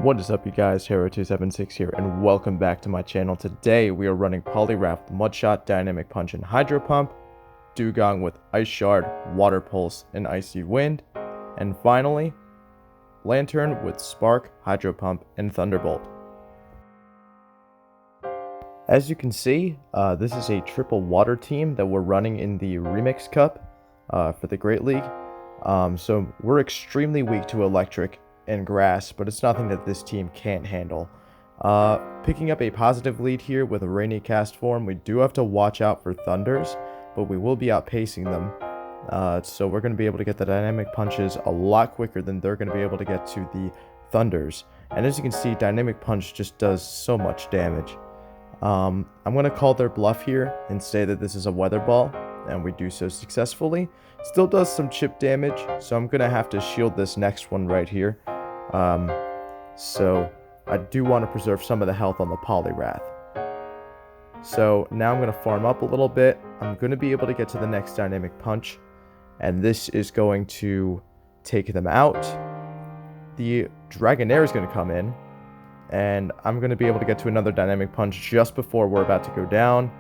What is up, you guys? Hero276 here, and welcome back to my channel. Today we are running Polyraft, Mudshot, Dynamic Punch, and Hydro Pump, Dugong with Ice Shard, Water Pulse, and Icy Wind, and finally, Lantern with Spark, Hydro Pump, and Thunderbolt. As you can see, this is a triple water team that we're running in the Remix Cup for the Great League. So we're extremely weak to electric and grass, but it's nothing that this team can't handle. Picking up a positive lead here with a Rainy Cast form. We do have to watch out for Thunders, but we will be outpacing them. So we're going to be able to get the Dynamic Punches a lot quicker than they're going to be able to get to the Thunders. And as you can see, Dynamic Punch just does so much damage. I'm going to call their bluff here and say that this is a Weather Ball, and we do so successfully. Still does some chip damage, so I'm going to have to shield this next one right here. So I do want to preserve some of the health on the Polyrath. So now I'm going to farm up a little bit. I'm going to be able to get to the next Dynamic Punch, and this is going to take them out. The Dragonair is going to come in, and I'm going to be able to get to another Dynamic Punch just before we're about to go down.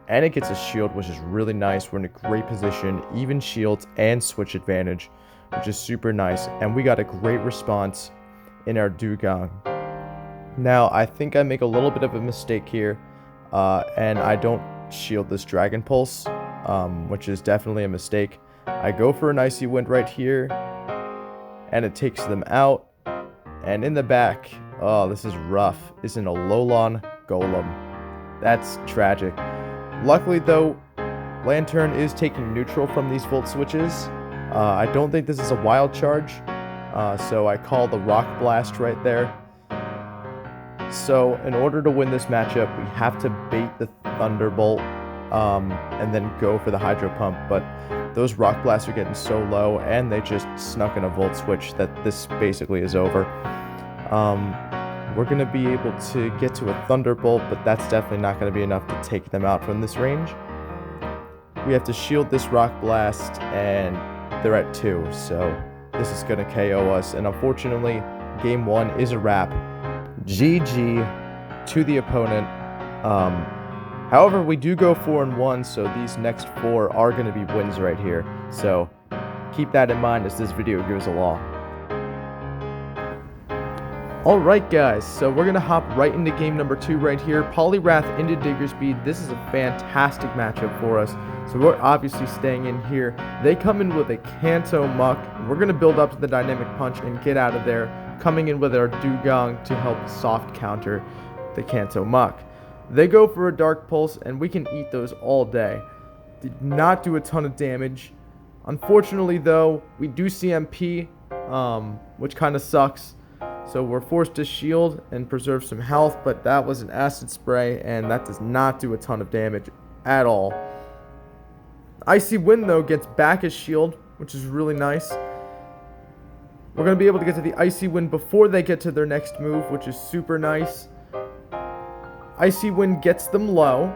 And it gets a shield, which is really nice. We're in a great position, even shields and switch advantage, which is super nice. And we got a great response in our Dugong. Now, I think I make a little bit of a mistake here, and I don't shield this Dragon Pulse, which is definitely a mistake. I go for an Icy Wind right here, and it takes them out. And in the back, oh, this is rough, isn't a Lolon Golem. That's tragic. Luckily, though, Lantern is taking neutral from these Volt Switches. I don't think this is a wild charge, so I call the Rock Blast right there. So in order to win this matchup, we have to bait the Thunderbolt and then go for the Hydro Pump, but those Rock Blasts are getting so low, and they just snuck in a Volt Switch that this basically is over. We're going to be able to get to a Thunderbolt, but that's definitely not going to be enough to take them out from this range. We have to shield this Rock Blast, and they're at 2, so this is going to KO us. And unfortunately, game 1 is a wrap. GG to the opponent. However, we do go 4-1, so these next 4 are going to be wins right here. So keep that in mind as this video goes along. Alright guys, so we're going to hop right into game number 2 right here. Polyrath into Diggersby. This is a fantastic matchup for us. So we're obviously staying in here. They come in with a Kanto Muck. We're going to build up to the Dynamic Punch and get out of there. Coming in with our Dugong to help soft counter the Kanto Muck. They go for a Dark Pulse, and we can eat those all day. Did not do a ton of damage. Unfortunately though, we do CMP, which kind of sucks. So we're forced to shield and preserve some health, but that was an Acid Spray, and that does not do a ton of damage at all. Icy Wind, though, gets back his shield, which is really nice. We're going to be able to get to the Icy Wind before they get to their next move, which is super nice. Icy Wind gets them low.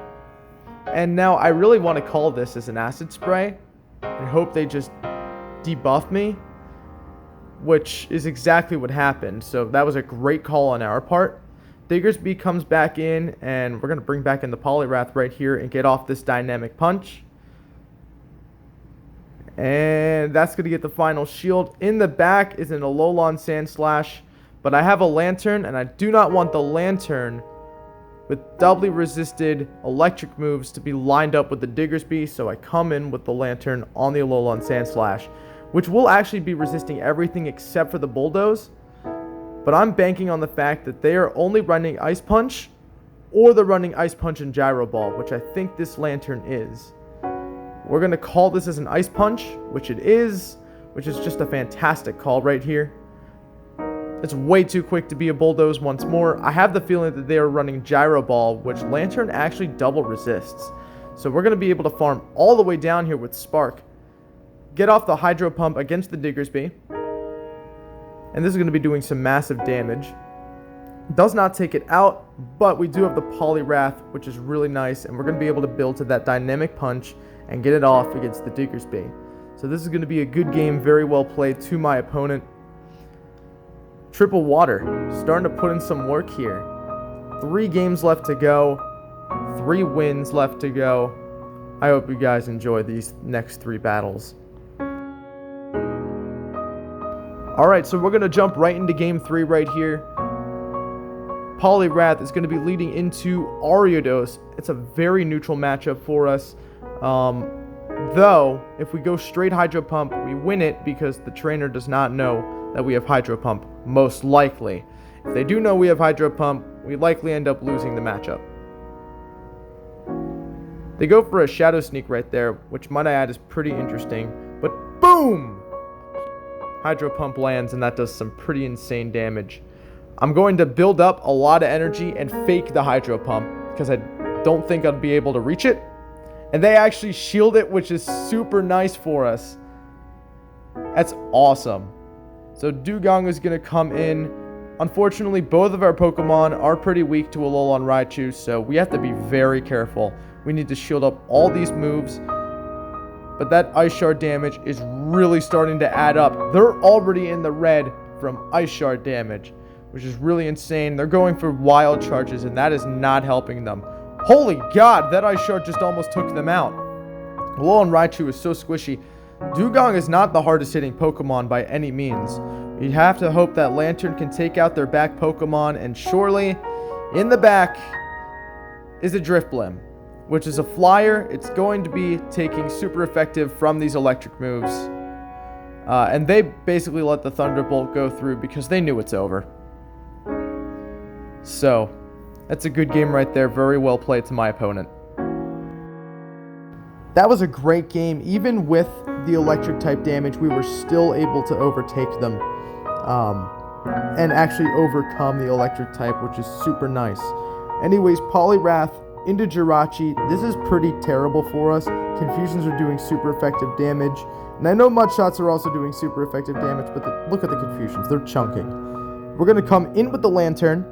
And now I really want to call this as an Acid Spray and hope they just debuff me, which is exactly what happened. So that was a great call on our part. Diggersby comes back in, and we're going to bring back in the Polyrath right here and get off this Dynamic Punch. And that's going to get the final shield. In the back is an Alolan Sandslash, but I have a Lantern, and I do not want the Lantern with doubly resisted electric moves to be lined up with the Diggersby, so I come in with the Lantern on the Alolan Sandslash, which will actually be resisting everything except for the Bulldoze. But I'm banking on the fact that they are only running Ice Punch, or they're running Ice Punch and Gyro Ball, which I think this Lantern is. We're going to call this as an Ice Punch, which it is, which is just a fantastic call right here. It's way too quick to be a Bulldoze once more. I have the feeling that they are running Gyro Ball, which Lantern actually double resists. So we're going to be able to farm all the way down here with Spark. Get off the Hydro Pump against the Diggersby. And this is going to be doing some massive damage. Does not take it out, but we do have the Polyrath, which is really nice. And we're going to be able to build to that Dynamic Punch and get it off against the Diggersby. So this is going to be a good game, very well played to my opponent. Triple Water, starting to put in some work here. 3 games left to go. 3 wins left to go. I hope you guys enjoy these next 3 battles. Alright, so we're going to jump right into game 3 right here. Poliwrath is going to be leading into Ariados. It's a very neutral matchup for us. Though, if we go straight Hydro Pump, we win it because the trainer does not know that we have Hydro Pump, most likely. If they do know we have Hydro Pump, we likely end up losing the matchup. They go for a Shadow Sneak right there, which might I add is pretty interesting. But boom! Hydro Pump lands, and that does some pretty insane damage. I'm going to build up a lot of energy and fake the Hydro Pump, because I don't think I'll be able to reach it. And they actually shield it, which is super nice for us. That's awesome. So Dugong is going to come in. Unfortunately, both of our Pokemon are pretty weak to Alolan Raichu, so we have to be very careful. We need to shield up all these moves. But that Ice Shard damage is really starting to add up. They're already in the red from Ice Shard damage, which is really insane. They're going for Wild Charges, and that is not helping them. Holy God, that Ice Shard just almost took them out. Alolan Raichu is so squishy. Dugong is not the hardest hitting Pokemon by any means. You have to hope that Lantern can take out their back Pokemon, and surely, in the back, is a Drifblim, which is a flyer. It's going to be taking super effective from these electric moves. And they basically let the Thunderbolt go through because they knew it's over. So, that's a good game right there. Very well played to my opponent. That was a great game. Even with the electric type damage, we were still able to overtake them. And actually overcome the electric type, which is super nice. Anyways, Poliwrath into Jirachi. This is pretty terrible for us. Confusions are doing super effective damage. And I know Mudshots are also doing super effective damage, but look at the Confusions. They're chunking. We're going to come in with the Lantern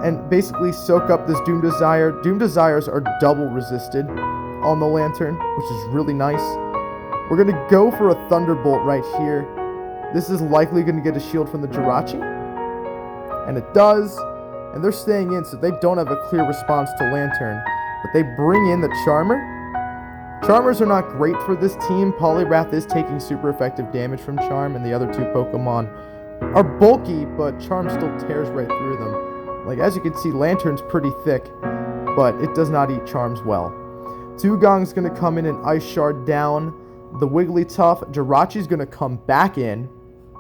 and basically soak up this Doom Desire. Doom Desires are double resisted on the Lantern, which is really nice. We're going to go for a Thunderbolt right here. This is likely going to get a shield from the Jirachi. And it does. And they're staying in, so they don't have a clear response to Lantern. But they bring in the Charmer. Charmers are not great for this team. Poliwrath is taking super effective damage from Charm, and the other 2 Pokemon are bulky, but Charm still tears right through them. Like, as you can see, Lantern's pretty thick, but it does not eat Charms well. Dugong's going to come in and Ice Shard down the Wigglytuff. Jirachi's going to come back in,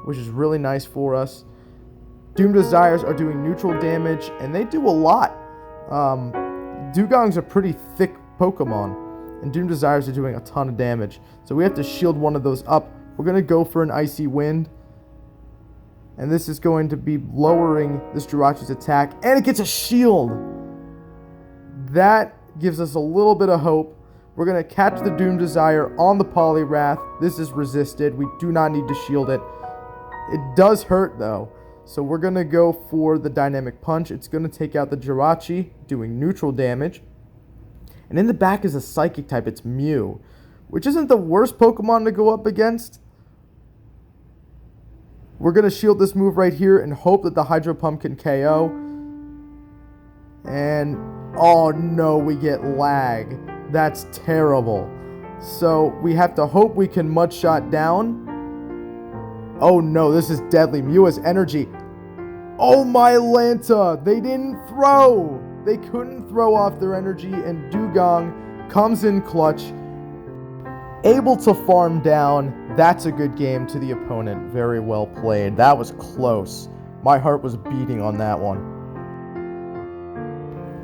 which is really nice for us. Doom Desires are doing neutral damage, and they do a lot. Dugong's a pretty thick Pokemon, and Doom Desires are doing a ton of damage. So we have to shield one of those up. We're going to go for an Icy Wind. And this is going to be lowering this Jirachi's attack. And it gets a shield. That gives us a little bit of hope. We're going to catch the Doom Desire on the Poliwrath. This is resisted. We do not need to shield it. It does hurt, though. So we're going to go for the Dynamic Punch. It's going to take out the Jirachi, doing neutral damage. And in the back is a Psychic type. It's Mew, which isn't the worst Pokemon to go up against. We're going to shield this move right here and hope that the Hydro Pump can KO. And, oh no, we get lag. That's terrible. So we have to hope we can Mudshot down. Oh no, this is deadly. Mew has energy. Oh my Lanta, they didn't throw. They couldn't throw off their energy, and Dugong comes in clutch, able to farm down. That's a good game to the opponent. Very well played. That was close. My heart was beating on that one.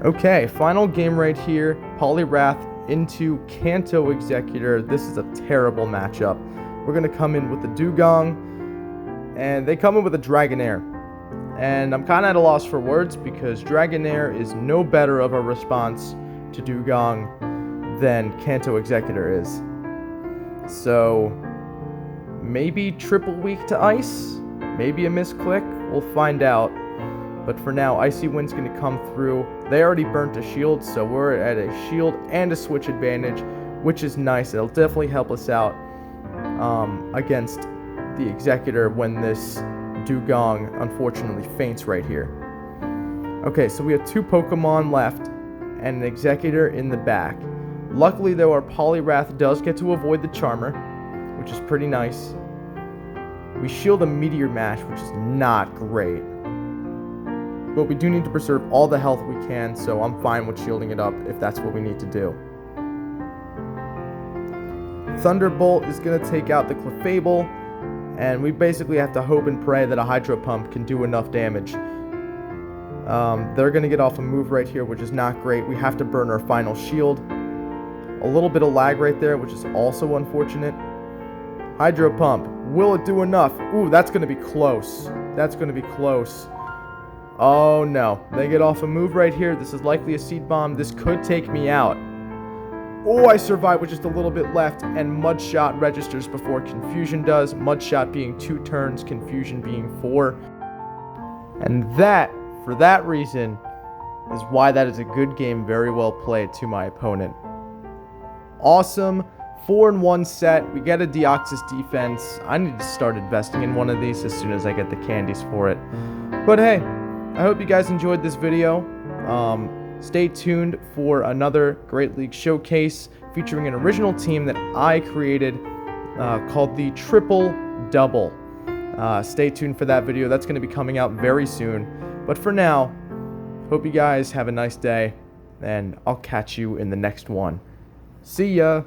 Okay, final game right here. Poliwrath into Kanto Executor. This is a terrible matchup. We're going to come in with the Dugong, and they come in with a Dragonair. And I'm kind of at a loss for words because Dragonair is no better of a response to Dugong than Kanto Executor is. So, maybe triple weak to Ice? Maybe a misclick? We'll find out. But for now, Icy Wind's going to come through. They already burnt a shield, so we're at a shield and a switch advantage, which is nice. It'll definitely help us out against the Executor when this Dugong unfortunately faints right here. Okay, so we have 2 Pokemon left and an Executor in the back. Luckily, though, our Poliwrath does get to avoid the Charmer, which is pretty nice. We shield a Meteor Mash, which is not great. But we do need to preserve all the health we can, so I'm fine with shielding it up if that's what we need to do. Thunderbolt is going to take out the Clefable, and we basically have to hope and pray that a Hydro Pump can do enough damage. They're going to get off a move right here, which is not great. We have to burn our final shield. A little bit of lag right there, which is also unfortunate. Hydro Pump. Will it do enough? Ooh, that's going to be close. That's going to be close. Oh, no. They get off a move right here. This is likely a Seed Bomb. This could take me out. Oh, I survived with just a little bit left, and Mud Shot registers before Confusion does. Mud Shot being 2 turns, Confusion being 4. And that, for that reason, is why that is a good game, very well played to my opponent. Awesome. 4-in-1 set. We get a Deoxys defense. I need to start investing in one of these as soon as I get the candies for it. But hey, I hope you guys enjoyed this video. Stay tuned for another Great League Showcase featuring an original team that I created called the Triple Double. Stay tuned for that video. That's going to be coming out very soon. But for now, hope you guys have a nice day, and I'll catch you in the next one. See ya!